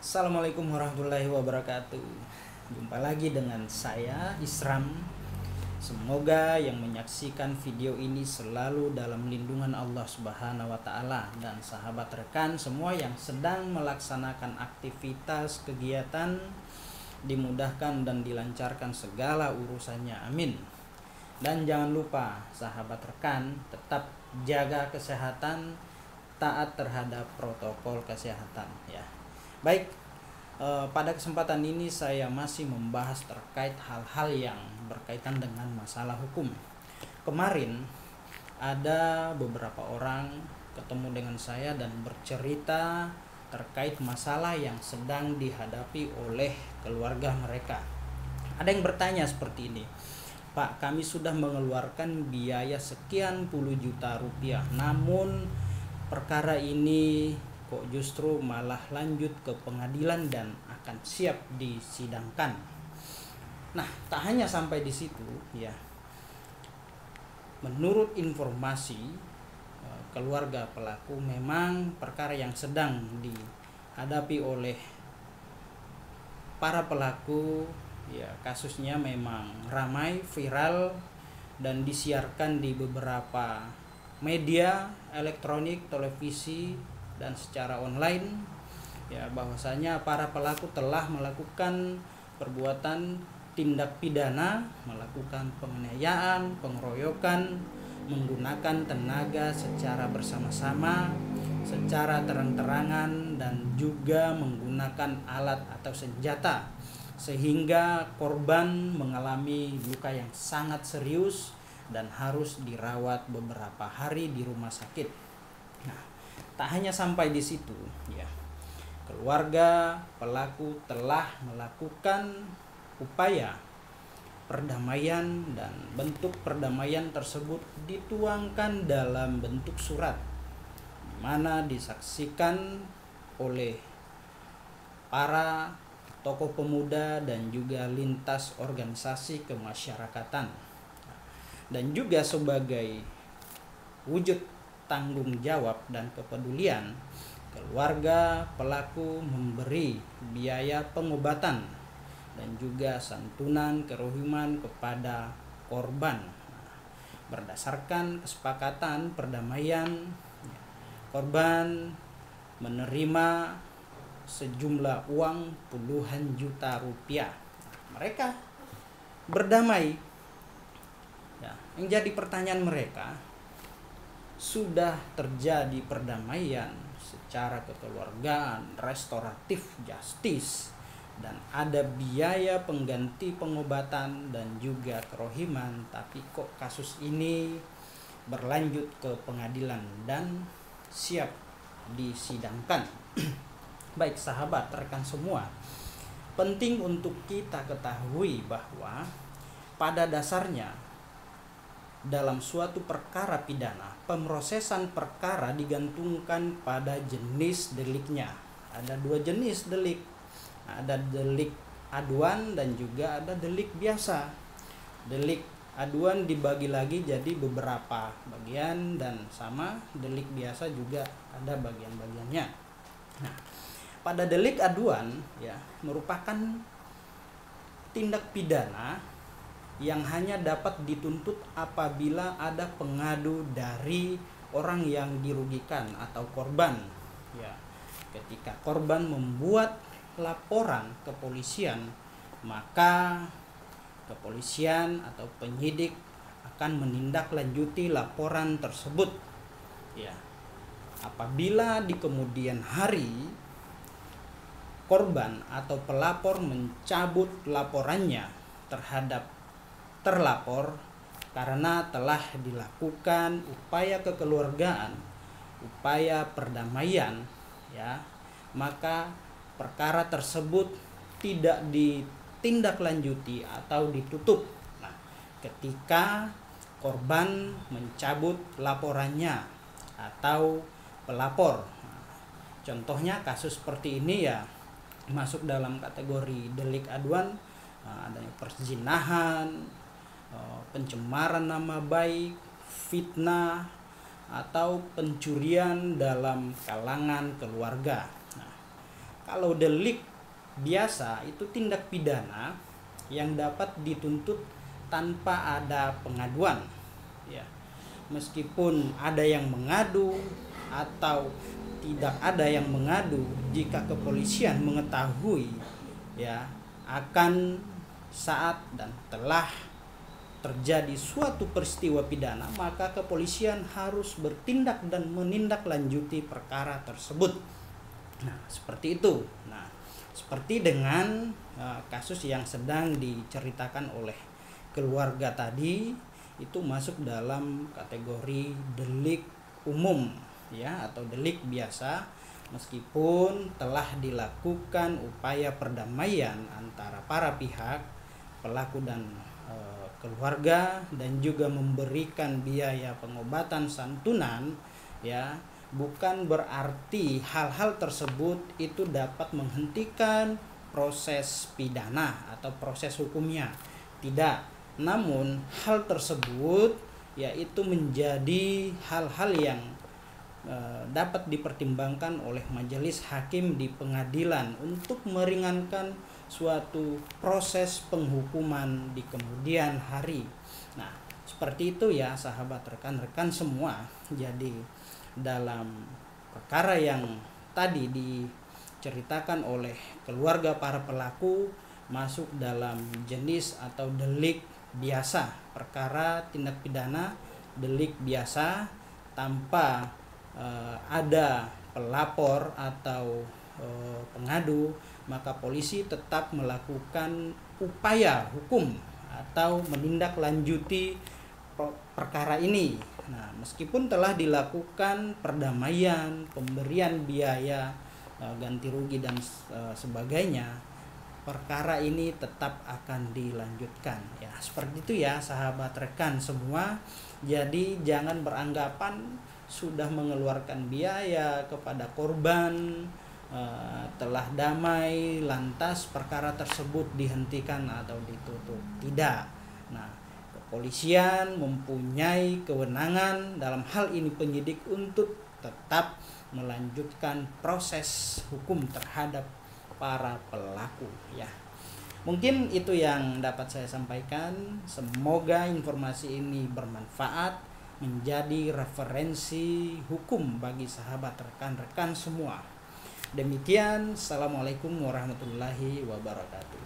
Assalamualaikum warahmatullahi wabarakatuh. Jumpa lagi dengan saya Isram. Semoga yang menyaksikan video ini selalu dalam lindungan Allah Subhanahu wa taala dan sahabat rekan semua yang sedang melaksanakan aktivitas kegiatan dimudahkan dan dilancarkan segala urusannya. Amin. Dan jangan lupa sahabat rekan tetap jaga kesehatan, taat terhadap protokol kesehatan ya. Baik, pada kesempatan ini saya masih membahas terkait hal-hal yang berkaitan dengan masalah hukum. Kemarin ada beberapa orang ketemu dengan saya dan bercerita terkait masalah yang sedang dihadapi oleh keluarga mereka. Ada yang bertanya seperti ini, Pak, kami sudah mengeluarkan biaya sekian puluh juta rupiah, namun perkara ini kok justru malah lanjut ke pengadilan dan akan siap disidangkan. Nah, tak hanya sampai di situ ya. Menurut informasi keluarga pelaku, memang perkara yang sedang dihadapi oleh para pelaku ya, kasusnya memang ramai, viral dan disiarkan di beberapa media elektronik, televisi dan secara online ya, bahwasanya para pelaku telah melakukan perbuatan tindak pidana, melakukan penganiayaan, pengeroyokan, menggunakan tenaga secara bersama-sama, secara terang-terangan dan juga menggunakan alat atau senjata sehingga korban mengalami luka yang sangat serius dan harus dirawat beberapa hari di rumah sakit. Nah, tak hanya sampai di situ ya. Keluarga pelaku telah melakukan upaya perdamaian dan bentuk perdamaian tersebut dituangkan dalam bentuk surat di mana disaksikan oleh para tokoh pemuda dan juga lintas organisasi kemasyarakatan. Dan juga sebagai wujud tanggung jawab dan kepedulian, keluarga pelaku memberi biaya pengobatan dan juga santunan kerohiman kepada korban. Berdasarkan kesepakatan perdamaian, korban menerima sejumlah uang puluhan juta rupiah. Mereka berdamai. Ya, yang jadi pertanyaan mereka, sudah terjadi perdamaian secara kekeluargaan, restoratif justice, dan ada biaya pengganti pengobatan dan juga kerohiman, tapi kok kasus ini berlanjut ke pengadilan dan siap disidangkan. Baik sahabat rekan semua, penting untuk kita ketahui bahwa pada dasarnya dalam suatu perkara pidana, pemrosesan perkara digantungkan pada jenis deliknya. Ada dua jenis delik, ada delik aduan dan juga ada delik biasa. Delik aduan dibagi lagi jadi beberapa bagian dan sama delik biasa juga ada bagian-bagiannya. Nah, pada delik aduan ya, merupakan tindak pidana yang hanya dapat dituntut apabila ada pengadu dari orang yang dirugikan atau korban ya. Ketika korban membuat laporan ke polisian, maka kepolisian atau penyidik akan menindaklanjuti laporan tersebut ya. Apabila di kemudian hari korban atau pelapor mencabut laporannya terhadap terlapor karena telah dilakukan upaya kekeluargaan, upaya perdamaian ya, maka perkara tersebut tidak ditindaklanjuti atau ditutup. Nah, ketika korban mencabut laporannya atau pelapor. Nah, contohnya kasus seperti ini ya masuk dalam kategori delik aduan, adanya perzinahan, pencemaran nama baik, fitnah, atau pencurian dalam kalangan keluarga. Nah, Kalau delik biasa itu tindak pidana yang dapat dituntut tanpa ada pengaduan, ya. Meskipun ada yang mengadu atau tidak ada yang mengadu, jika kepolisian mengetahui, ya, akan saat dan telah terjadi suatu peristiwa pidana, maka kepolisian harus bertindak dan menindaklanjuti perkara tersebut. Nah, seperti itu. Nah, seperti dengan kasus yang sedang diceritakan oleh keluarga tadi, itu masuk dalam kategori delik umum, ya, atau delik biasa, meskipun telah dilakukan upaya perdamaian antara para pihak, pelaku dan keluarga, dan juga memberikan biaya pengobatan santunan, ya, bukan berarti hal-hal tersebut itu dapat menghentikan proses pidana atau proses hukumnya. Tidak. Namun hal tersebut yaitu menjadi hal-hal yang dapat dipertimbangkan oleh majelis hakim di pengadilan untuk meringankan suatu proses penghukuman di kemudian hari. Nah, seperti itu ya sahabat, rekan-rekan semua. Jadi dalam perkara yang tadi diceritakan oleh keluarga para pelaku masuk dalam jenis atau delik biasa, perkara tindak pidana delik biasa tanpa ada pelapor atau pengadu, maka polisi tetap melakukan upaya hukum atau menindaklanjuti perkara ini. Nah, meskipun telah dilakukan perdamaian, pemberian biaya ganti rugi dan sebagainya, perkara ini tetap akan dilanjutkan. Ya, seperti itu ya sahabat rekan semua. Jadi jangan beranggapan sudah mengeluarkan biaya kepada korban, telah damai, lantas perkara tersebut dihentikan atau ditutup. Tidak. Nah, kepolisian mempunyai kewenangan dalam hal ini penyidik untuk tetap melanjutkan proses hukum terhadap para pelaku, ya. Mungkin itu yang dapat saya sampaikan. Semoga informasi ini bermanfaat, menjadi referensi hukum bagi sahabat rekan-rekan semua. Demikian, assalamualaikum warahmatullahi wabarakatuh.